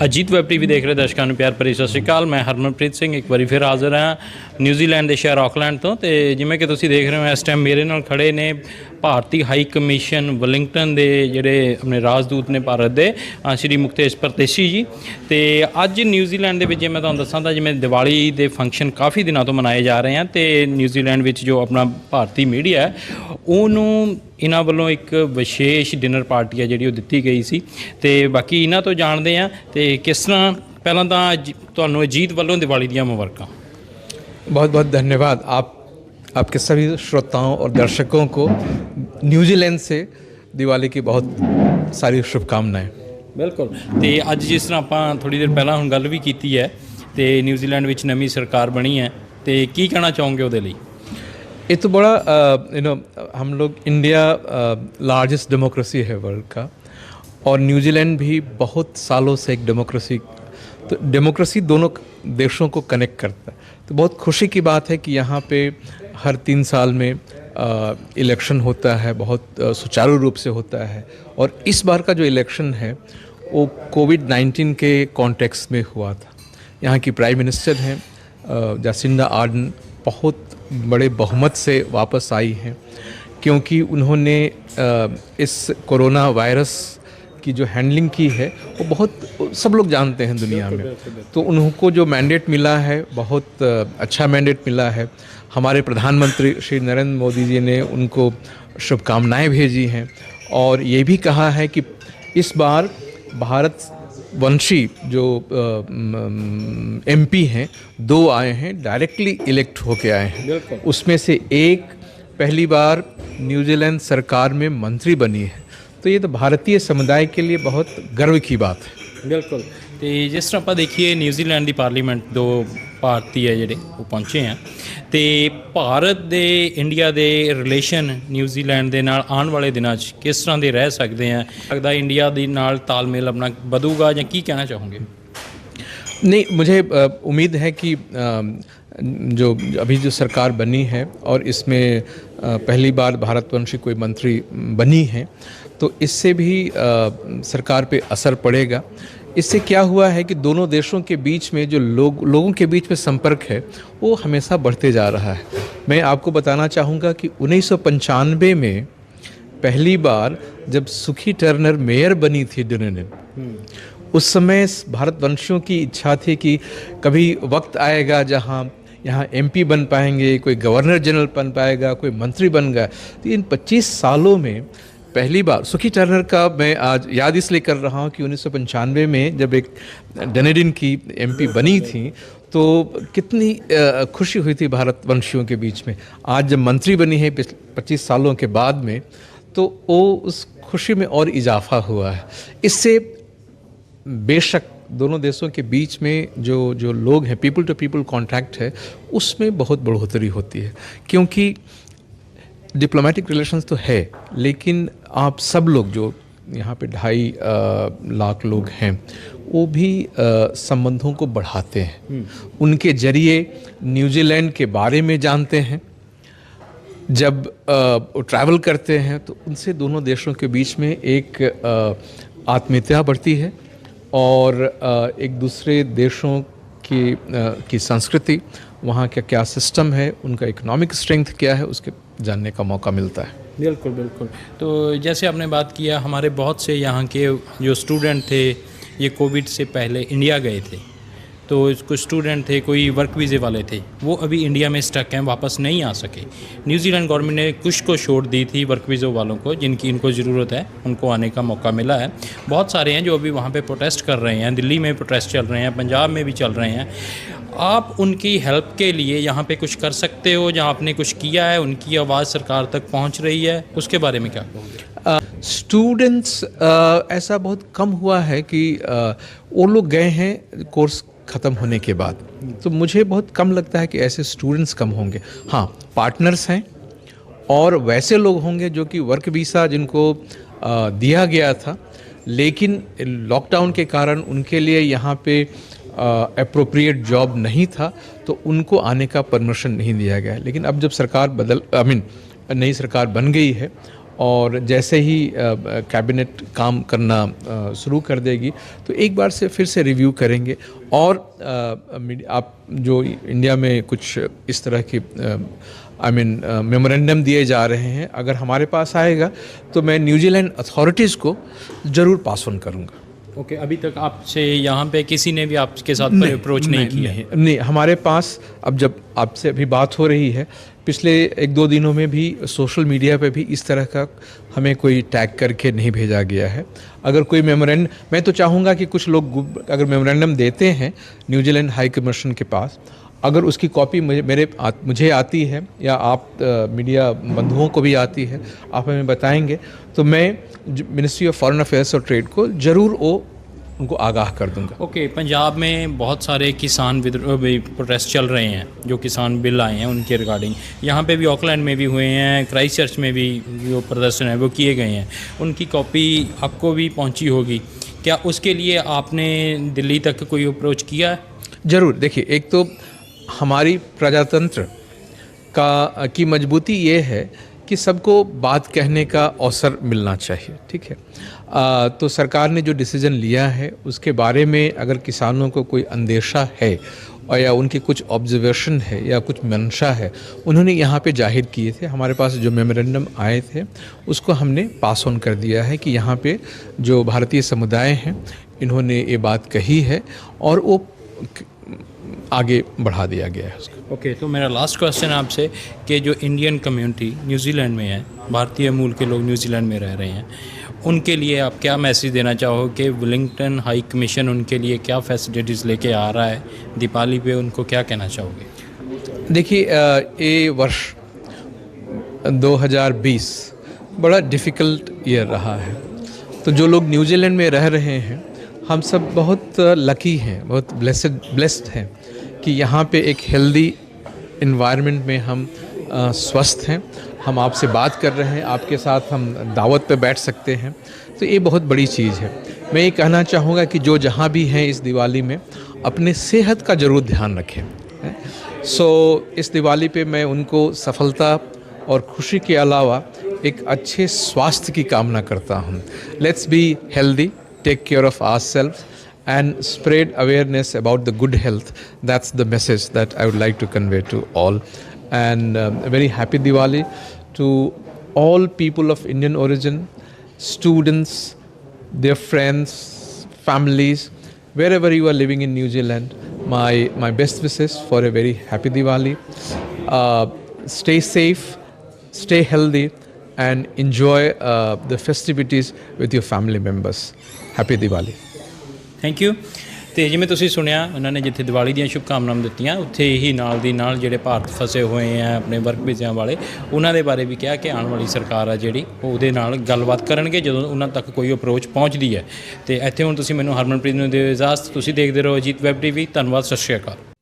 Ajit web TV ਦੇਖ ਰਹੇ ਦਰਸ਼ਕਾਂ ਨੂੰ ਪਿਆਰ ਭਰੀ ਸਤਿ ਸ਼੍ਰੀ ਅਕਾਲ। ਮੈਂ ਹਰਮਨਪ੍ਰੀਤ ਸਿੰਘ ਇੱਕ ਵਾਰੀ ਫਿਰ ਹਾਜ਼ਰ ਹਾਂ ਨਿਊਜ਼ੀਲੈਂਡ ਦੇ ਸ਼ਹਿਰ ਆਕਲੈਂਡ ਤੋਂ। ਤੇ ਜਿਵੇਂ ਕਿ ਤੁਸੀਂ ਦੇਖ ਰਹੇ ਹੋ ਇਸ ਟਾਈਮ ਮੇਰੇ ਨਾਲ ਖੜੇ ਨੇ ਭਾਰਤੀ ਹਾਈ ਕਮਿਸ਼ਨ ਵਲਿੰਗਟਨ ਦੇ ਜਿਹੜੇ ਆਪਣੇ ਰਾਜਦੂਤ ਨੇ ਭਾਰਤ ਦੇ ਸ਼੍ਰੀ ਮੁਕਤੇਸ਼ ਪਰਦੇਸ਼ੀ ਜੀ। ਤੇ ਅੱਜ ਨਿਊਜ਼ੀਲੈਂਡ ਦੇ ਵਿੱਚ ਜੇ ਮੈਂ ਤੁਹਾਨੂੰ ਦੱਸਾਂ ਤਾਂ ਜਿਵੇਂ ਦੀਵਾਲੀ ਦੇ ਫੰਕਸ਼ਨ ਕਾਫੀ ਦਿਨਾਂ ਤੋਂ ਮਨਾਏ ਜਾ ਰਹੇ ਹਨ ਤੇ ਨਿਊਜ਼ੀਲੈਂਡ ਵਿੱਚ ਜੋ ਆਪਣਾ ਭਾਰਤੀ ਮੀਡੀਆ ਹੈ ਉਹਨੂੰ ਇਹਨਾਂ ਵੱਲੋਂ ਇੱਕ ਵਿਸ਼ੇਸ਼ ਡਿਨਰ ਪਾਰਟੀ ਹੈ ਜਿਹੜੀ ਉਹ ਦਿੱਤੀ ਗਈ ਸੀ। ਤੇ ਬਾਕੀ ਇਹਨਾਂ ਤੋਂ ਜਾਣਦੇ ਹਾਂ ਤੇ ਕਿਸ ਤਰ੍ਹਾਂ। ਪਹਿਲਾਂ ਤਾਂ ਤੁਹਾਨੂੰ ਅਜੀਤ ਵੱਲੋਂ ਦੀਵਾਲੀ ਦੀਆਂ ਮੁਬਾਰਕਾਂ। बहुत बहुत धन्यवाद आपके सभी श्रोताओं और दर्शकों को न्यूजीलैंड से दिवाली की बहुत सारी शुभकामनाएं। ਬਿਲਕੁਲ। ਤੇ ਅੱਜ ਜਿਸ ਤਰ੍ਹਾਂ ਆਪਾਂ ਥੋੜੀ ਦੇਰ ਪਹਿਲਾਂ ਹੁਣ ਗੱਲ ਵੀ ਕੀਤੀ ਹੈ ਤੇ ਨਿਊਜ਼ੀਲੈਂਡ ਵਿੱਚ ਨਵੀਂ ਸਰਕਾਰ ਬਣੀ ਹੈ ਤੇ ਕੀ ਕਹਿਣਾ ਚਾਹੋਗੇ ਉਹਦੇ ਲਈ? ये तो बड़ा हम लोग इंडिया लार्जेस्ट डेमोक्रेसी है वर्ल्ड का और न्यूजीलैंड भी बहुत सालों से एक डेमोक्रेसी, तो डेमोक्रेसी दोनों देशों को कनेक्ट करता है। तो बहुत खुशी की बात है कि यहाँ पे हर 3 साल में इलेक्शन होता है, बहुत सुचारू रूप से होता है। और इस बार का जो इलेक्शन है वो कोविड-19 के कॉन्टेक्स्ट में हुआ था। यहाँ की प्राइम मिनिस्टर हैं जसिंडा आर्डन बहुत बड़े बहुमत से वापस आई हैं क्योंकि उन्होंने इस कोरोना वायरस की जो हैंडलिंग की है वो बहुत सब लोग जानते हैं दुनिया में। तो उनको जो मैंडेट मिला है बहुत अच्छा मैंडेट मिला है। हमारे प्रधानमंत्री श्री नरेंद्र मोदी जी ने उनको शुभकामनाएं भेजी हैं और ये भी कहा है कि इस बार भारत वंशी जो एमपी हैं 2 आए हैं, डायरेक्टली इलेक्ट होके आए हैं। उसमें से एक पहली बार न्यूजीलैंड सरकार में मंत्री बनी है। तो ये तो भारतीय समुदाय के लिए बहुत गर्व की बात है। ਬਿਲਕੁਲ। ਤੇ ਜਿਸ ਤਰ੍ਹਾਂ ਆਪਾਂ ਦੇਖੀਏ ਨਿਊਜ਼ੀਲੈਂਡ ਦੀ ਪਾਰਲੀਮੈਂਟ 2 ਭਾਰਤੀ ਹੈ ਜਿਹੜੇ ਉਹ ਪਹੁੰਚੇ ਆ ਤੇ ਭਾਰਤ ਦੇ ਇੰਡੀਆ ਦੇ ਰਿਲੇਸ਼ਨ ਨਿਊਜ਼ੀਲੈਂਡ ਦੇ ਨਾਲ ਆਉਣ ਵਾਲੇ ਦਿਨਾਂ 'ਚ ਕਿਸ ਤਰ੍ਹਾਂ ਦੇ ਰਹਿ ਸਕਦੇ ਆ? ਲੱਗਦਾ ਇੰਡੀਆ ਦੇ ਨਾਲ ਤਾਲਮੇਲ ਆਪਣਾ ਵਧੂਗਾ ਜਾਂ ਕੀ ਕਹਿਣਾ ਚਾਹੋਗੇ? नहीं, मुझे उम्मीद है कि जो अभी जो सरकार बनी है और इसमें पहली बार भारतवंशी कोई मंत्री बनी है तो इससे भी सरकार पे असर पड़ेगा। इससे क्या हुआ है कि दोनों देशों के बीच में जो लोगों के बीच में संपर्क है वो हमेशा बढ़ते जा रहा है। मैं आपको बताना चाहूँगा कि 1995 में पहली बार जब सुखी टर्नर मेयर बनी थी डुनेडिन, उस समय भारतवंशियों की इच्छा थी कि कभी वक्त आएगा जहाँ यहाँ एमपी बन पाएंगे, कोई गवर्नर जनरल बन पाएगा, कोई मंत्री बन गया। तो इन 25 सालों में पहली बार सुखी टर्नर का मैं आज याद इसलिए कर रहा हूँ कि 1995 में जब एक डनेडिन की एमपी बनी थी तो कितनी खुशी हुई थी भारतवंशियों के बीच में। आज जब मंत्री बनी है 25 सालों के बाद में तो वो उस खुशी में और इजाफा हुआ है। इससे बेशक दोनों देशों के बीच में जो लोग हैं, पीपल टू पीपल कॉन्टैक्ट है, उसमें बहुत बढ़ोतरी होती है। क्योंकि डिप्लोमेटिक रिलेशंस तो है लेकिन आप सब लोग जो यहाँ पे 2.5 लाख लोग हैं वो भी संबंधों को बढ़ाते हैं। उनके जरिए न्यूजीलैंड के बारे में जानते हैं। जब वो ट्रैवल करते हैं तो उनसे दोनों देशों के बीच में एक आत्मीयता बढ़ती है और एक दूसरे देशों की संस्कृति, वहाँ का क्या सिस्टम है, उनका इकोनॉमिक स्ट्रेंथ क्या है, उसके जानने का मौका मिलता है। बिल्कुल बिल्कुल। तो जैसे आपने बात किया, हमारे बहुत से यहाँ के जो स्टूडेंट थे ये कोविड से पहले इंडिया गए थे, तो कुछ स्टूडेंट थे, कोई वर्क वीज़े वाले थे, वो अभी इंडिया में स्टक हैं, वापस नहीं आ सके। न्यूजीलैंड गवर्नमेंट ने कुछ को छूट दी थी वर्क वीज़ो वालों को, जिनकी इनको ज़रूरत है, उनको आने का मौका मिला है। बहुत सारे हैं जो अभी वहाँ पे प्रोटेस्ट कर रहे हैं, दिल्ली में प्रोटेस्ट चल रहे हैं, पंजाब में भी चल रहे हैं। आप उनकी हेल्प के लिए यहाँ पे कुछ कर सकते हो? जहाँ आपने कुछ किया है, उनकी आवाज़ सरकार तक पहुँच रही है, उसके बारे में क्या कहोगे? स्टूडेंट्स ऐसा बहुत कम हुआ है कि वो लोग गए हैं कोर्स ख़त्म होने के बाद, तो मुझे बहुत कम लगता है कि ऐसे स्टूडेंट्स कम होंगे। हाँ, पार्टनर्स हैं और वैसे लोग होंगे जो कि वर्क वीज़ा जिनको दिया गया था लेकिन लॉकडाउन के कारण उनके लिए यहाँ पे अप्रोप्रिएट जॉब नहीं था तो उनको आने का परमिशन नहीं दिया गया। लेकिन अब जब सरकार नई सरकार बन गई है और जैसे ही कैबिनेट काम करना शुरू कर देगी तो एक बार से फिर से रिव्यू करेंगे। और आप जो इंडिया में कुछ इस तरह की मेमोरेंडम दिए जा रहे हैं, अगर हमारे पास आएगा तो मैं न्यूजीलैंड अथॉरिटीज़ को ज़रूर पास ऑन करूँगा। ओके, अभी तक आपसे यहाँ पे किसी ने भी आपके साथ अप्रोच नहीं किया? नहीं, हमारे पास अब जब आपसे अभी बात हो रही है, पिछले 1-2 दिनों में भी सोशल मीडिया पे भी इस तरह का हमें कोई टैग करके नहीं भेजा गया है। अगर कोई मेमोरेंडम, मैं तो चाहूँगा कि कुछ लोग अगर मेमोरेंडम देते हैं न्यूजीलैंड हाई कमीशन के पास, अगर उसकी कॉपी मुझे आती है या आप मीडिया बंधुओं को भी आती है, आप हमें बताएंगे तो मैं मिनिस्ट्री ऑफ फॉरेन अफेयर्स और ट्रेड को ज़रूर उनको आगाह कर दूंगा। ओके, पंजाब में बहुत सारे किसान प्रोटेस्ट चल रहे हैं, जो किसान बिल आए हैं उनके रिगार्डिंग। यहाँ पे भी ऑकलैंड में भी हुए हैं, क्राइस्टचर्च में भी जो प्रदर्शन है वो किए गए हैं। उनकी कॉपी आपको भी पहुँची होगी, क्या उसके लिए आपने दिल्ली तक कोई अप्रोच किया है? ज़रूर। देखिए, एक तो हमारी प्रजातंत्र की मजबूती ये है कि सबको बात कहने का अवसर मिलना चाहिए, ठीक है। तो सरकार ने जो डिसीज़न लिया है उसके बारे में अगर किसानों को कोई अंदेशा है और या उनकी कुछ ऑब्जर्वेशन है या कुछ मंशा है, उन्होंने यहाँ पे जाहिर किए थे। हमारे पास जो मेमोरेंडम आए थे उसको हमने पास ऑन कर दिया है कि यहाँ पे जो भारतीय समुदाय हैं इन्होंने ये बात कही है और वो आगे बढ़ा दिया गया है उसको। ओके, तो मेरा लास्ट क्वेश्चन आपसे कि जो इंडियन कम्युनिटी न्यूजीलैंड में है, भारतीय मूल के लोग न्यूजीलैंड में रह रहे हैं, उनके लिए आप क्या मैसेज देना चाहो कि वेलिंगटन हाई कमीशन उनके लिए क्या फैसिलिटीज़ लेके आ रहा है दीपावली पे, उनको क्या कहना चाहोगे? देखिए, ये वर्ष 2020 बड़ा डिफ़िकल्ट ईयर रहा है। तो जो लोग न्यूजीलैंड में रह रहे हैं, हम सब बहुत लकी हैं, बहुत ब्लेस्ड हैं कि यहाँ पे एक हेल्दी इन्वायरमेंट में हम स्वस्थ हैं। हम आपसे बात कर रहे हैं, आपके साथ हम दावत पे बैठ सकते हैं, तो ये बहुत बड़ी चीज़ है। मैं ये कहना चाहूँगा कि जो जहाँ भी हैं इस दिवाली में अपने सेहत का ज़रूर ध्यान रखें। इस दिवाली पे मैं उनको सफलता और खुशी के अलावा एक अच्छे स्वास्थ्य की कामना करता हूँ। Let's be healthy, take care of ourselves and spread awareness about the good health. That's the message that I would like to convey to all. And a very happy Diwali to all people of Indian origin, students, their friends, families, wherever you are living in New Zealand. My best wishes for a very happy Diwali. Stay safe, stay healthy, and enjoy the festivities with your family members. Happy Diwali. Thank you. ਤੇ ਜਿਵੇਂ ਤੁਸੀਂ ਸੁਣਿਆ, ਉਹਨਾਂ ਨੇ ਜਿੱਥੇ ਦੀਵਾਲੀ ਦੀਆਂ ਸ਼ੁਭਕਾਮਨਾਵਾਂ ਦਿੱਤੀਆਂ, ਉੱਥੇ ਹੀ ਨਾਲ ਦੀ ਨਾਲ ਜਿਹੜੇ ਭਾਰਤ ਫਸੇ ਹੋਏ ਆ ਆਪਣੇ ਵਰਕ ਵੀਜ਼ਿਆਂ ਵਾਲੇ, ਉਹਨਾਂ ਦੇ ਬਾਰੇ ਵੀ ਕਿਹਾ ਕਿ ਆਉਣ ਵਾਲੀ ਸਰਕਾਰ ਆ ਜਿਹੜੀ ਉਹ ਉਹਦੇ ਨਾਲ ਗੱਲਬਾਤ ਕਰਨਗੇ ਜਦੋਂ ਉਹਨਾਂ ਤੱਕ ਕੋਈ ਅਪਰੋਚ ਪਹੁੰਚਦੀ ਹੈ। ਤੇ ਇੱਥੇ ਹੁਣ ਤੁਸੀਂ ਮੈਨੂੰ ਹਰਮਨਪ੍ਰੀਤ ਨੂੰ ਦਿਓ ਇਜਾਜ਼ਤ। ਤੁਸੀਂ ਦੇਖਦੇ ਰਹੋ ਅਜੀਤ ਵੈਬ ਟੀਵੀ। ਧੰਨਵਾਦ, ਸਤਿ ਸ਼੍ਰੀ ਅਕਾਲ।